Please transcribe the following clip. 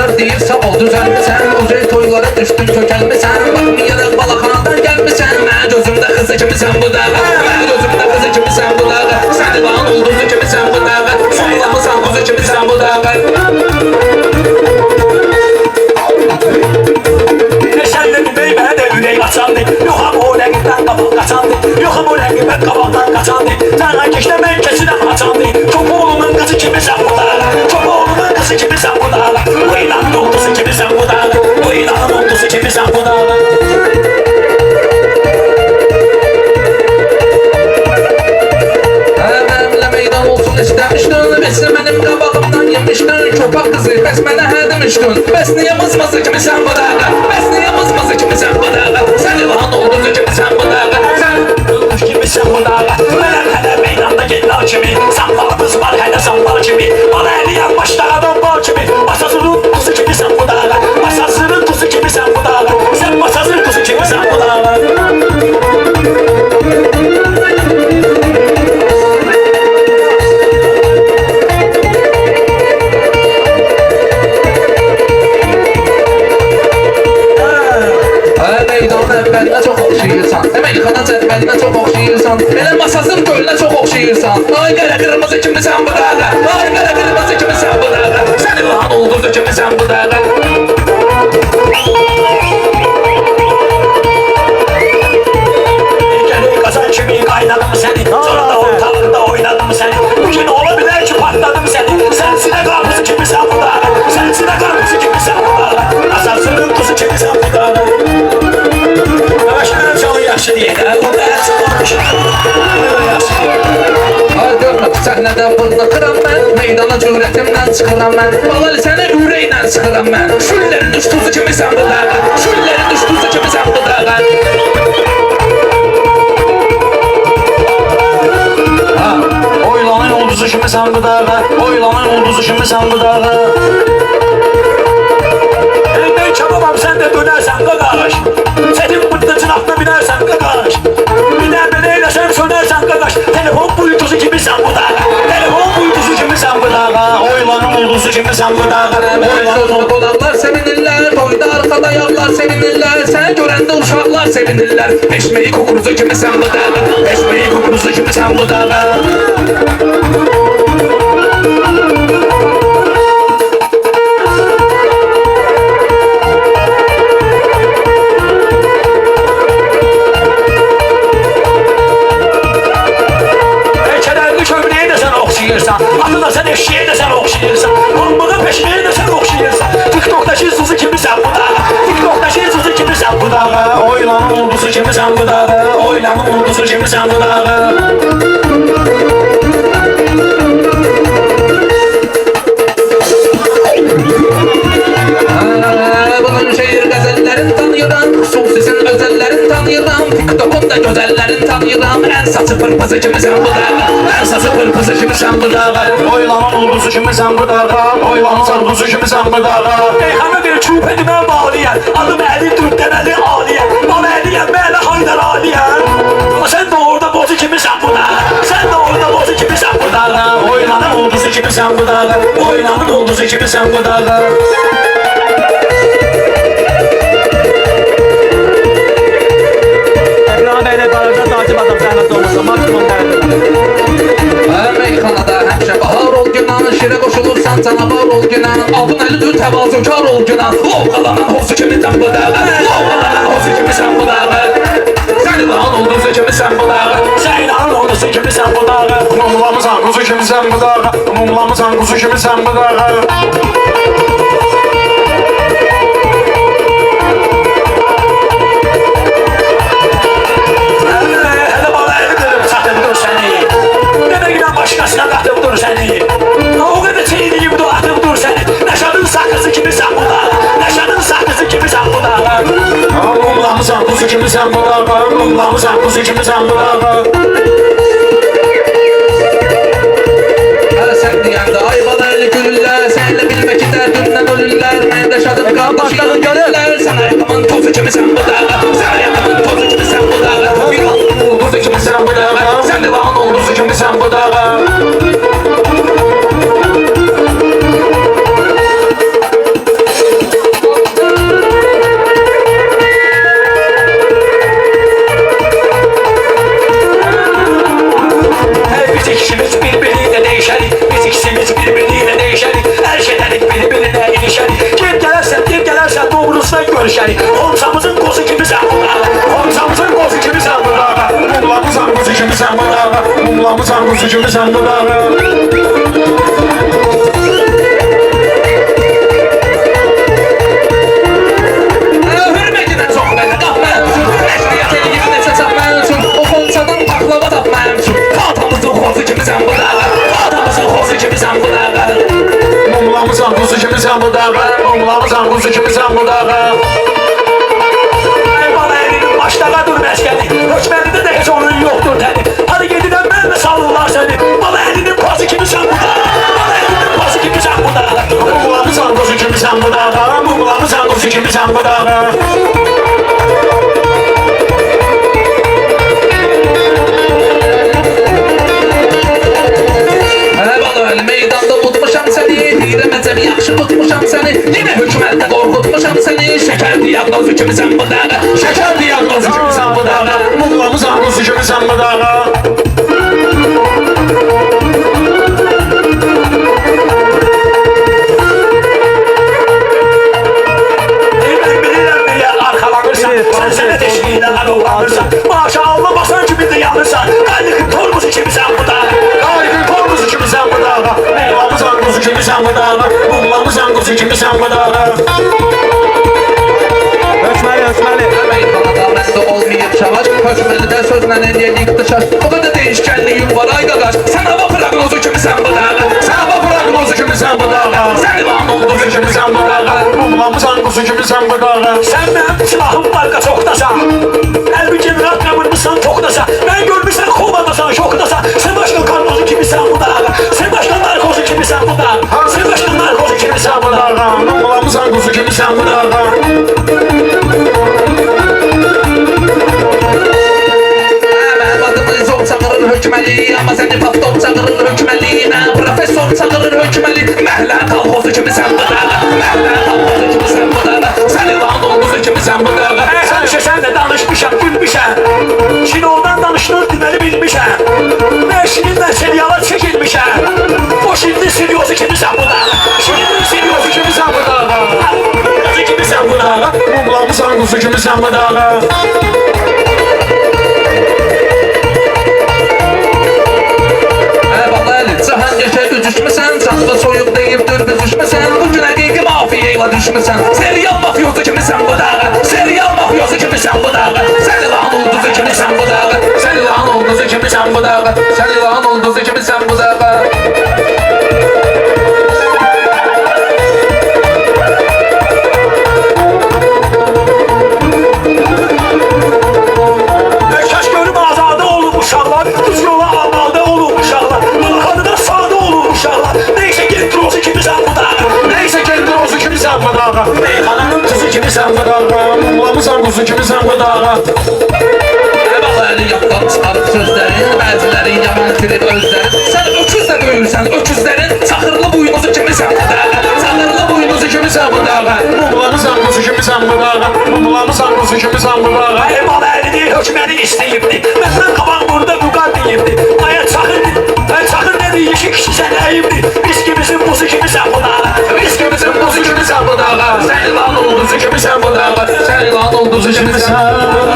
Kızlar deyir sağ ol düzelmişsen, Uzay toylara düştün kökelmişsen, Bakmayarak balakanadan gelmişsen, Mən gözümdə kızı kimisən bu dağa, Mən gözümdə kızı kimisən bu dağa, Səni bağın ulduzu kimisən bu dağa, Sonlamısan kuzu kimisən bu dağa. Neşəndə dümeymə də ürək açandı, Yox ama o rəqibdən qabaq qaçandı, Yox ama o rəqibət qabaqdan qaçandı, Cana keçdə mən keçirəm açandı, Çopoğlumun qızı kimisən bu dağa, Çopoğlumun qızı kimisən bu dağa, Bu ilanın oldusu kimisən bu dağa, Bu ilanın oldusu kimisən bu dağa. Meydan olsun istemiştin, Besle benim qabağımdan yemiştin, Çopak kızı bəs mənə hə demiştin, Bəs niyə mızmızı kimisən bu dağa, Bəs niyə mızmızı kimisən bu dağa, Sən ilan olduzu kimisən bu dağa, Sən Ölmüş kimisən bu dağa, Mənəm hələ meydanda gellər kimi, Sambalımız var hələ sambal kimi, Bana əliyən başda adam bal kimi, Basasının kuzu kimisən bu dağa, Basasının kuzu kimisən bu dağa, Sən basasın kuzu kimisən bu dağa. Əvvəlinə çox oxşayırsan, Əməlikana cədvəlinə çox oxşayırsan, Elə masasın gölünə çox oxşayırsan, Ay qara qırmızı kimisən bu dağa, Ay qara qırmızı kimisən bu dağa, Sən ilan olduzu kimisən bu dağa. Gönül kazan kimi qaynadım səni, Sonra da ortalıqda oynadım səni, Bugün ola bilər ki patladım səni, Sən sinə qarpuzu kimisən bu dağa, Sən sinə qarpuzu kimisən bu dağa, Asasının kuzu kimisən bu dağa. Başına çok yaxşı deyək, o da yaxşı. Ay görmə, səhnədə fırlatıram mən, Meydana cürətimdən çıxıram mən, Balali sənə ürəklə çıxıram mən, Şüllərin düştuzu kimisən bu dağa, Şüllərin düştuzu kimisən bu dağa. Oylanın ulduzu kimisən bu dağa, Oylanın ulduzu kimisən bu dağa. Ben kebabam sen de dönersen qaqaş, Senin bıddacın aklına binersen qaqaş, Bir də belə eləsəm sönersen qaqaş, Telefon buyutusu kimisən bu dağa, Telefon buyutusu kimisən bu dağa, Oylanın ulduzu kimisən bu dağa, Oylanın Qonaqlar sevinirlər, toyda arkada yağlar sevinirlər, Səni görəndə uşaqlar sevinirlər, Peşmeyi kukuruzu kimisən bu dağa, Peşmeyi kukuruzu kimisən bu dağa. Atı da sen eşeğe de sen oxşayırsan, Pambığı peşmeye de sen oxşayırsan, TikTok'daki Suzu kimisən bu dağa, TikTok'daki Suzu kimisən bu dağa, Oylanın ulduzu kimisən bu dağa, Oylanın ulduzu kimisən bu dağa. Bugün şehir gazellerin tanıyıram, Xüsusisin özellerin tanıyıram, TikTok'un da gözellerin tanıyıram, En saçı pırpızı kimisən bu dağa, En saçı pırpızı kimisən bu dağa, Oylanın ulduzu kimisən bu dağa, Oylanın ulduzu kimisən bu dağa. Eyxanı bir çup edimə bağlayan, Adım Əli Türkdənəli Aliyan, Bana Əliyəm, Mələ Haydar Aliyan, Ama sen de orada bozu kimisən bu dağa, Sen de orada bozu kimisən bu dağa, Oylanın ulduzu kimisən bu dağa, Oylanın ulduzu kimisən bu dağa. Meyxanada həmişə bahar ol günan, Şirə qoşulursan canavar ol günan, Adın əli təvazökar ol günan, Lovqalanan hosu kimisən bu dağa, Lovqalanan hosu kimisən bu dağa, Sən ilan olduzu kimisən bu dağa, Sən ilanın oldusu kimisən bu dağa, Mumlamısan kuzu kimisən bu dağa, Mumlamısan kuzu kimisən bu dağa. Hələ bana əli qırıb çatıbdır səni, Deməklə başqasına qatıbdır səni, O qədər çeyniyib dolatıbdır səni, Nəşadın sakızı kimisən bu dağa, Nəşadın sakızı kimisən bu dağa. Mumlamısan kuzu kimisən bu dağa, Mumlamısan kuzu kimisən bu dağa. Sən deyəndə ayvalarlı gülürlər, Sənlə bilmək ki dərdündən ölürlər, Mən də şadım qardaşım görürlər, Sən ayaqqımın tozu kimisən bu dağa, Sən ayaqqımın tozu kimisən bu dağa, İlan olduzu kimisən bu dağa, Sən ilan olduzu kimisən bu dağa. sen bu dağı. Hürmetinden çox mənə qapmən üçün Məşriyyət eli gibi nəsə çapmən üçün O xonçadan baklava tapmən üçün Fatamızın xozu kimi sən bu dağı Fatamızın xozu kimi sən bu dağı Mumlamısan kuzu kimi sen bu dağı. Mumlamısan kuzu kimi sen bu dağı. Bana elinin başlağa dur məskəni Hökmənində də heç onun yoxdur təni Hadi gedidən mən də salırlar səni Bana elinin pazı kimi sən bu dağı Bana elinin pazı kimi sən bu dağı Mumlamısan kuzu kimi sen bu dağı. Mumlamısan kuzu kimi sen bu dağı. Bana meydanda tutmuşam səni Deyirəməcəm yaxşı tutmuşam səni Yenə hökmətdə qorxutmuşam səni Şəkər diagnozu kimi sən bu dağı Şeker diyagnozu kimi sen bu dağı. Mumlamısan kuzu kimi sen bu dağı. Ben bilirəm deyə arxalanırsan Sən sənə teşkilə arovlanırsan Maşallah basan kimi də yanırsan Qaylıqın tormuzu kimi sən bu dağı Harikın korkusu kimi sen bu dağı. Mumlamısan kuzu kimi sen bu dağı. Mumlamısan kuzu kimi sen bu dağı. Meydanda məndə olmayıb çavaş Hökməlidə sözlə eləyək dışar O qədər değişkənliyim var ay qaqaş Sən hava prognozu kimi sən bu dağı Sen hava prognozu kimi sen bu dağı. Sən ilan Kuzu kimi sen bu dağı. Mumlamısan kuzu kimi sen bu dağı. Sən mənim silahım marka çoxdasan Əlbi general qəmırmısan toxdasan Mən görmüşsən kovadasan, şokdasan Sən başqa karnozu kimi sən bu dağı Sən başqa narkozu kimi sən bu dağı Sən başqa narkozu kimi sən bu dağı Mumlamısan kuzu kimi sen bu dağı. Mənim adımı zor çağırır hökməli Amma səni paptom çağırır hökməli Profesor çağırır hökməli Məhlə kalxozu kimi sən bu dağı Məhlə kalxozu kimi sən bu dağı Sən ilan olduzu kimi sən bu dağı Həmişə sən də danışmışam, gülmüşəm Kinodan danışılır deməli bilmişəm Məşqinlə seriala çəkilmişəm O şimdi seryozu kimi sən bu dağı Şimdi seryozu kimi sən bu dağı Seryozu kimi sən bu dağı Mumlamısan kuzu kimi sen bu dağı. Əbəl, cahan geçər üzüşməsən Canlı soyuq deyibdir büzüşməsən Bu gün həqiqi mafiyayla düşməsən Serial mafyozu kimi sən bu dağı Serial mafyozu kimi sən bu dağı Sən ilan olduzu kimi sən bu dağı Sən ilan olduzu kimi sən bu dağı Sən ilan olduzu kimi sən bu dağı Kaş görüm azadə olub uşaqlar Düz yola amadə olub uşaqlar Qanı da sadə olub uşaqlar Neysə gentrozu kimi sən bu dağı Neyse kendrozu kimi sen bu dağı. Meyhananın kuzu kimi sen bu dağı. Mumlamısan kuzu kimi sen bu dağı. Əbəl, yaddan çıxarıb sözlərin Bəziləri yaman itirir özlərin Sən öküz də döyürsən öküzlərin Çaxırlı buynuzu kimi sən bu dağı Çaxırlı buynuzu kimi sən bu dağı Mumlamısan kuzu kimi sen bu dağı. Mumlamısan kuzu kimi sen bu dağı. Ayımalı əlini hökməni istəyibdi Məndən qabaq burada vüqar deyibdi Aya çaxır dedi yeşik kişi sən əyibdi Biskimizin buzu kimi sən bu dağı Biskimizin buzu kimi sən bu dağı Sən ilan olduzu kimi sən bu dağı Sən ilan olduzu kimi sən